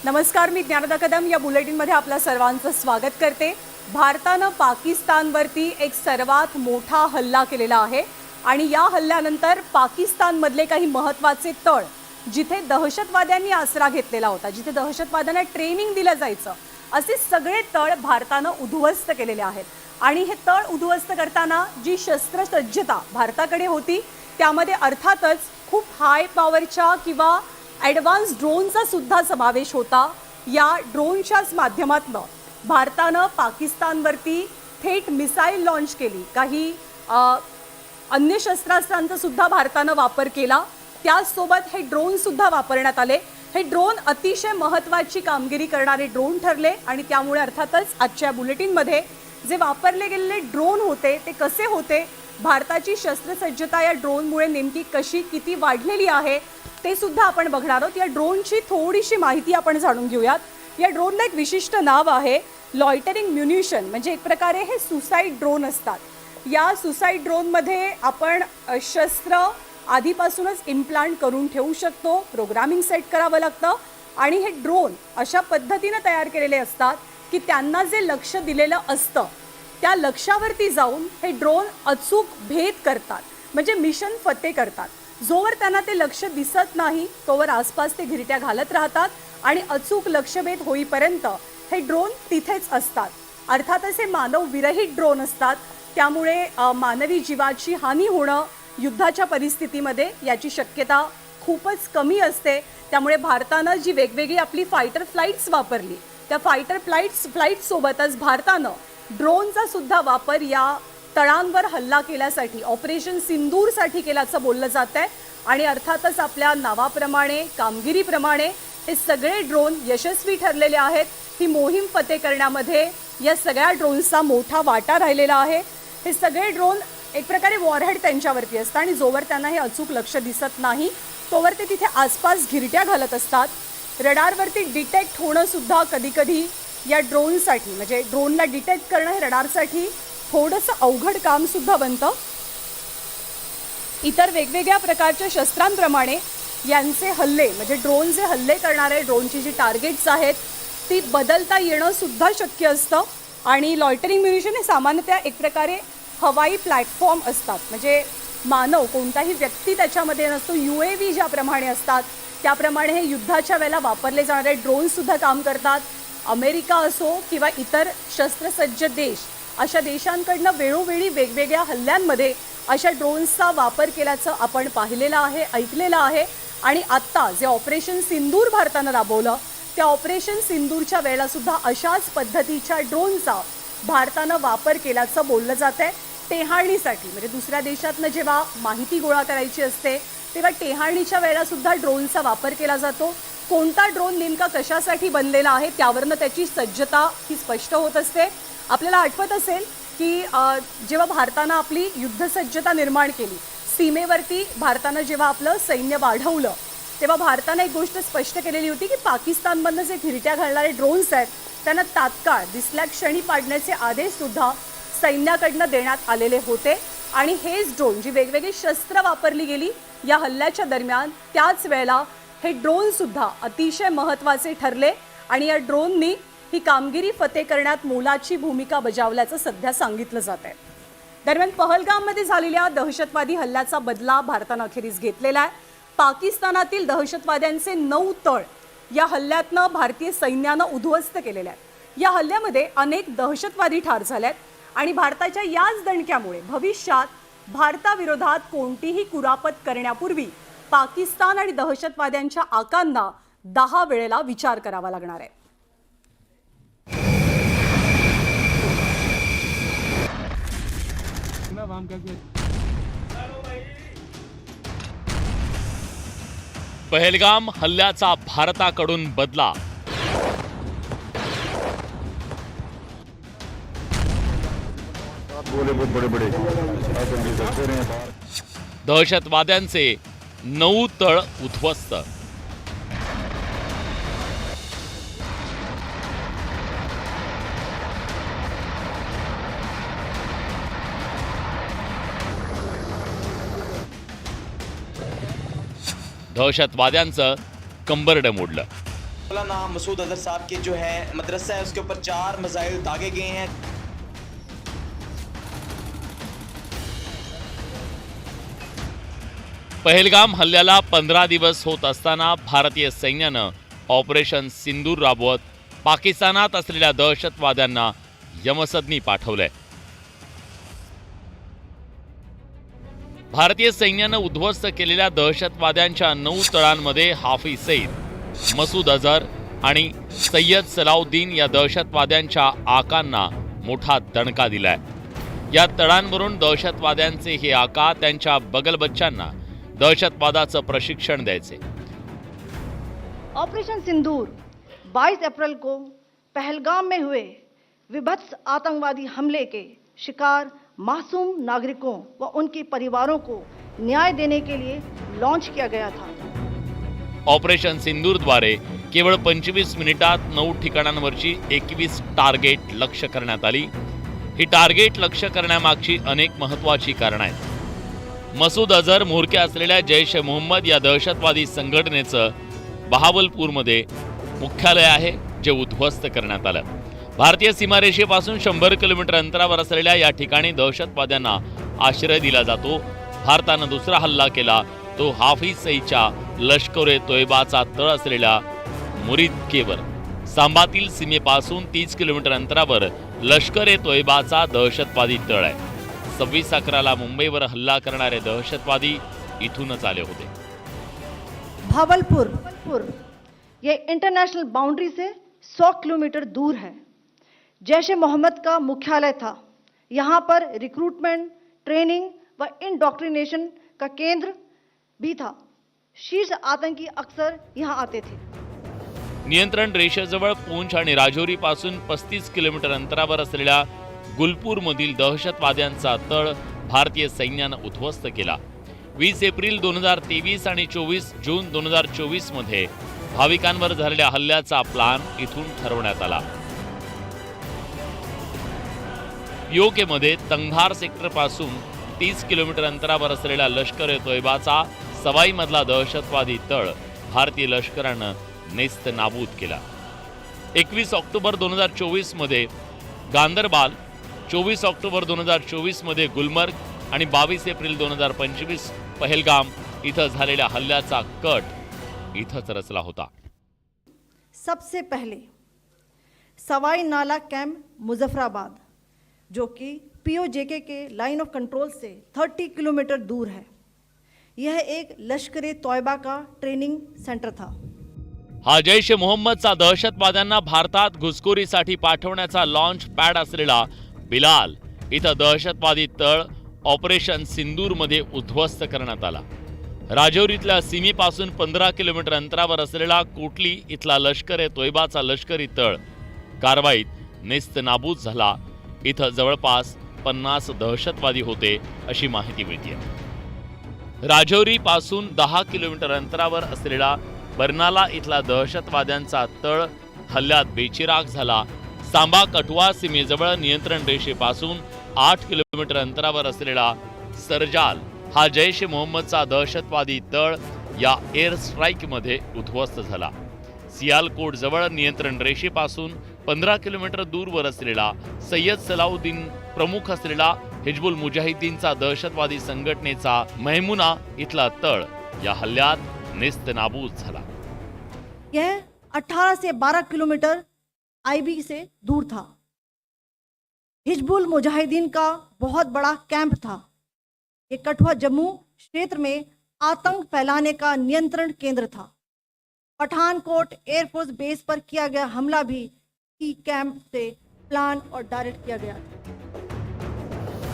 नमस्कार, मी ज्ञानदा कदम या बुलेटिनमध्ये आपल्या सर्वांचं स्वागत करते। भारतानं पाकिस्तानवरती एक सर्वात मोठा हल्ला केलेला आहे आणि या हल्ल्यानंतर पाकिस्तानमधले काही महत्त्वाचे तळ जिथे दहशतवाद्यांनी आसरा घेतलेला होता, जिथे दहशतवाद्यांना ट्रेनिंग दिलं जायचं, असे सगळे तळ भारतानं उद्ध्वस्त केलेले आहेत। आणि हे तळ उद्ध्वस्त करताना जी शस्त्रसज्जता भारताकडे होती त्यामध्ये अर्थातच खूप हाय पॉवरच्या किंवा ॲडव्हान्स ड्रोनचा सुद्धा समावेश होता। या ड्रोनच्याच माध्यमातून भारतानं पाकिस्तानवरती थेट मिसाईल लॉन्च केली, काही अन्य शस्त्रास्त्रांचा सुद्धा भारतानं वापर केला। त्याचसोबत हे ड्रोन सुद्धा वापरण्यात आले। हे ड्रोन अतिशय महत्त्वाची कामगिरी करणारे ड्रोन ठरले आणि त्यामुळे अर्थातच आजच्या बुलेटिनमध्ये जे वापरले गेलेले ड्रोन होते ते कसे होते, भारताची शस्त्रसज्जता या ड्रोनमुळे नेमकी कशी किती वाढलेली आहे ते सुद्धा आपण बघणार आहोत। या ड्रोनची थोडीशी माहिती आपण जाणून घेऊयात। या ड्रोनला एक विशिष्ट नाव आहे लॉयटरिंग म्युनिशन, म्हणजे एक प्रकारे हे सुसाईड ड्रोन असतात। या सुसाईड ड्रोनमध्ये आपण शस्त्र आधीपासूनच इम्प्लांट करून ठेवू शकतो, प्रोग्रामिंग सेट करावं लागतं आणि हे ड्रोन अशा पद्धतीने तयार केलेले असतात की त्यांना जे लक्ष दिलेलं असतं त्या लक्ष्यावरती जाऊन हे ड्रोन अचूक भेद करतात, म्हणजे मिशन फते करतात। जोवर त्यांना ते लक्ष दिसत नाही तोवर आसपास ते घिरट्या घालत राहतात आणि अचूक लक्ष्यभेद होईपर्यंत हे ड्रोन तिथेच असतात। अर्थातच हे मानव विरहित ड्रोन असतात, त्यामुळे मानवी जीवाची हानी होणं युद्धाच्या परिस्थितीमध्ये याची शक्यता खूपच कमी असते। त्यामुळे भारतानं जी वेगवेगळी आपली फायटर फ्लाइट्स वापरली त्या फायटर फ्लाइट्ससोबतच भारतानं ड्रोनचा सुद्धा वापर या तळांवर हल्ला केल्यासाठी ऑपरेशन सिंदूरसाठी केल्याचं बोललं जात आहे। आणि अर्थातच आपल्या नावाप्रमाणे कामगिरीप्रमाणे हे सगळे ड्रोन यशस्वी ठरलेले आहेत। ही मोहीम फते करण्यामध्ये या सगळ्या ड्रोनचा मोठा वाटा राहिलेला आहे। हे सगळे ड्रोन एक प्रकारे वॉरहेड त्यांच्यावरती असतात आणि जोवर त्यांना हे अचूक लक्ष दिसत नाही तोवर ते तिथे आसपास घिरट्या घालत असतात। रडारवरती डिटेक्ट होणं सुद्धा कधीकधी या ड्रोनसाठी, म्हणजे ड्रोनला डिटेक्ट करणं हे रडारसाठी थोडंसं अवघड काम सुद्धा बनतं। इतर वेगवेगळ्या प्रकारच्या शस्त्रांप्रमाणे यांचे हल्ले, म्हणजे ड्रोन जे हल्ले करणारे ड्रोनची जी टार्गेट्स आहेत ती बदलता येणं सुद्धा शक्य असतं। आणि लॉयटरिंग म्युनिशन हे सामान्यतः एक प्रकारे हवाई प्लॅटफॉर्म असतात, म्हणजे मानव कोणताही व्यक्ती त्याच्यामध्ये नसतो। UAV ज्याप्रमाणे असतात त्याप्रमाणे हे युद्धाच्या वेळेला वापरले जाणारे ड्रोनसुद्धा काम करतात। अमेरिका असो किंवा इतर शस्त्रसज्ज देश, अशा देशांकडनं वेळोवेळी वेगवेगळ्या हल्ल्यांमध्ये अशा ड्रोन्सचा वापर केल्याचं आपण पाहिलेलं आहे, ऐकलेलं आहे। आणि आत्ता जे ऑपरेशन सिंदूर भारतानं राबवलं त्या ऑपरेशन सिंदूरच्या वेळेला सुद्धा अशाच पद्धतीच्या ड्रोनचा भारतानं वापर केल्याचं बोललं जात आहे। टेहाळणीसाठी, म्हणजे दुसऱ्या देशातनं जेव्हा माहिती गोळा करायची असते तेव्हा टेहाळणीच्या वेळेला सुद्धा ड्रोनचा वापर केला जातो। कोणता ड्रोन नेमका कशासाठी बनलेला आहे त्यावरनं त्याची सज्जता ही स्पष्ट होत असते। आपल्याला आठवत असेल की जेव्हा भारतानं आपली युद्धसज्जता निर्माण केली, सीमेवरती भारतानं जेव्हा आपलं सैन्य वाढवलं तेव्हा भारतानं एक गोष्ट स्पष्ट केलेली होती की पाकिस्तानमधनं जे घिरट्या घालणारे ड्रोन्स आहेत त्यांना तात्काळ दिसल्या क्षणी पाडण्याचे आदेशसुद्धा सैन्याकडनं देण्यात आलेले होते। आणि हेच ड्रोन, जी वेगवेगळी शस्त्र वापरली गेली या हल्ल्याच्या दरम्यान, त्याच वेळेला हे ड्रोनसुद्धा अतिशय महत्त्वाचे ठरले आणि या ड्रोननी ही कामगिरी फते करण्यात मोलाची भूमिका बजावल्याचं सध्या सांगितलं जात आहे। दरम्यान पहलगाममध्ये झालेल्या दहशतवादी हल्ल्याचा बदला भारतानं अखेरीस घेतलेला आहे। पाकिस्तानातील दहशतवाद्यांचे 9 तळ या हल्ल्यातनं भारतीय सैन्यानं उद्ध्वस्त केलेले आहेत। या हल्ल्यामध्ये अनेक दहशतवादी ठार झालेत आणि भारताच्या याच दणक्यामुळे भविष्यात भारताविरोधात कोणतीही कुरापत करण्यापूर्वी पाकिस्तान आणि दहशतवाद्यांच्या आकांना 10 वेळेला विचार करावा लागणार आहे। पहलगाम हल्ल्याचा भारताकडून बदला। दहशतवाद्यांचे 9 तळ उद्ध्वस्त। दहशतवाद्यांचं कंबरडं मोडलं। मौलाना मसूद अजहर साहब के जो है मदरसा है उसके ऊपर 4 मिसाइल दागे गए हैं। पहलगाम हल्ल्याला 15 दिवस होत असताना भारतीय सैन्यानं ऑपरेशन सिंदूर राबवत पाकिस्तानात असलेल्या दहशतवाद्यांना यमसदनी पाठवलंय। भारतीय सैन्यानं उद्ध्वस्त केलेल्या दहशतवाद्यांच्या 9 तळांमध्ये हाफिज सईद, मसूद अझहर आणि सय्यद सलाउद्दीन या दहशतवाद्यांच्या आकांना मोठा दणका दिलाय। या तळांवरून दहशतवाद्यांचे हे आका त्यांच्या बगलबच्च्यांना दहशतवादाचं प्रशिक्षण द्यायचे। ऑपरेशन सिंदूर 22 अप्रैल को पहलगाम में हुए विभत्स आतंकवादी हमले के शिकार मासूम नागरिकों व उनके परिवारों को न्याय देने के लिए लॉन्च किया गया था। ऑपरेशन सिंदूरद्वारे केवळ 25 मिनिटात 9 ठिकाणांवरची 21 टार्गेट लक्ष्य करण्यात आली। ही टार्गेट लक्ष्य करण्यामागची अनेक महत्त्वाची कारणं आहेत। मसूद अझहर म्होरक्या असलेल्या जैश ए मोहम्मद या दहशतवादी संघटनेचं बहावलपूरमध्ये मुख्यालय आहे, जे उद्ध्वस्त करण्यात आलं। भारतीय सीमारेषेपासून 100 किलोमीटर अंतरावर असलेल्या या ठिकाणी दहशतवाद्यांना आश्रय दिला जातो। भारतानं दुसरा हल्ला केला तो हाफिज सईदच्या लष्कर ए तोयबाचा तळ असलेल्या मुरिदकेवर। सांबातील सीमेपासून 30 किलोमीटर अंतरावर लष्कर ए तोयबाचा दहशतवादी तळ आहे। 26/11ला मुंबईवर हल्ला करणारे दहशतवादी इथूनच आले होते। भावलपुर ये इंटरनेशनल बाउंड्री से 100 किलोमीटर दूर है। जैश ए मोहम्मद का मुख्यालय था। यहाँ पर रिक्रूटमेंट, ट्रेनिंग व इंडॉक्ट्रिनेशन का केंद्र भी था। शीर्ष आतंकी अक्सर यहाँ आते थे। नियंत्रण रेषेजवळ पूंछ आणि राजौरीपासून 35 किलोमीटर अंतरावर असलेल्या गुलपूरमधील दहशतवाद्यांचा तळ भारतीय सैन्यानं उद्ध्वस्त केला। 20 एप्रिल 2023 आणि 24 जून 2024 मध्ये भाविकांवर झालेल्या हल्ल्याचा प्लान इथून ठरवण्यात आला। पीओकेमध्ये तंगधार सेक्टरपासून 30 किलोमीटर अंतरावर असलेल्या लष्कर ए तोयबाचा सवाईमधला दहशतवादी तळ भारतीय लष्करानं नेस्त नाबूद केला। 21 ऑक्टोबर 2024 मध्ये गांदरबाल, 24 ऑक्टोबर 2024 मध्ये गुलमर्ग आणि 22 एप्रिल 2025 पहलगाम इथं झालेल्या हल्ल्याचा कट इथंच रचला होता। सबसे पहले सवाई नाला कैंप मुजफ्फराबाद, जो कि PoJK K line of control say 30 kilometre दूर है। यह एक लश्कर ए तोयबा का ट्रेनिंग सेंटर था। हा जैश ए मोहम्मदचा दहशतवाद्यांना भारतात घुसखोरीसाठी पाठवण्याचा लॉन्च पॅड असलेला बिलाल इथं दहशतवादी तळ ऑपरेशन सिंदूरमध्ये उद्ध्वस्त करण्यात आला। राजौरीतल्या सीमेपासून 15 किलोमीटर अंतरावर असलेला कोटली इथला लष्कर ए तोयबाचा लष्करी तळ कारवाईत नेस्त नाबूद झाला। इथं जवळपास 50 दहशतवादी होते अशी माहिती मिळते। राजौरीपासून 10 किलोमीटर अंतरावर असलेला बर्नाला इथला दहशतवाद्यांचा तळ हल्ल्यात बेचिराग झाला। सांबा कठुआ सीमेजवळ नियंत्रण रेषेपासून 8 किलोमीटर अंतरावर असलेला सरजाल हा जैश ए मोहम्मदचा दहशतवादी तळ या एअर स्ट्राईकमध्ये उद्ध्वस्त झाला। सियालकोट जवळ नियंत्रण रेषेपासून 15 किलोमीटर दूरवर असलेला सय्यद सलाउद्दीन प्रमुख असलेला हिजबुल मुजाहिदीनचा दहशतवादी संघटनेचा मैमुना इथला तळ या हल्ल्यात नेस्तनाबूद झाला। यह 18 से 12 किलोमीटर आईबी से दूर था। हिजबुल मुजाहिदीन का बहुत बड़ा कैंप था। ये कठुआ जम्मू क्षेत्र में आतंक फैलाने का नियंत्रण केंद्र था। पठानकोट एयरफोर्स बेस पर किया गया हमला भी इसी कैंप से प्लान और डायरेक्ट किया गया था।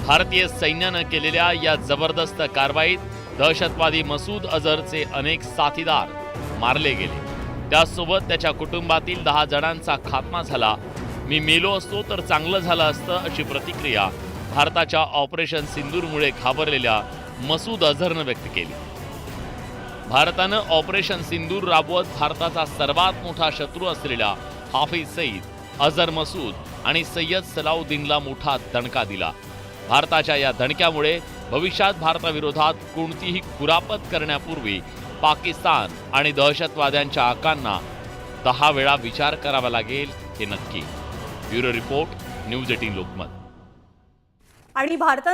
भारतीय सैन्यानं केलेल्या या जबरदस्त कारवाईत दहशतवादी मसूद अझहरचे अनेक साथीदार मारले गेले। त्यासोबत त्याच्या कुटुंबातील 10 जणांचा खात्मा झाला। मी मेलो असतो तर चांगलं झालं असतं अशी प्रतिक्रिया भारताच्या ऑपरेशन सिंदूरमुळे घाबरलेल्या मसूद अझहरनं व्यक्त केली। भारतानं ऑपरेशन सिंदूर राबवत भारताचा सर्वात मोठा शत्रू असलेल्या हाफिज सईद, अझहर मसूद आणि सय्यद सलाउद्दीनला मोठा दणका दिला। भारताच्या या दणक्यामुळे भविष्यात भारताविरोधात कोणतीही कुरापत करण्यापूर्वी पाकिस्तान आणि दहशतवाद्यांच्या आकांना 10 वेळा विचार करावा लागेल हे नक्की. Bureau report, news 18 Lokmat. आणि भारतानं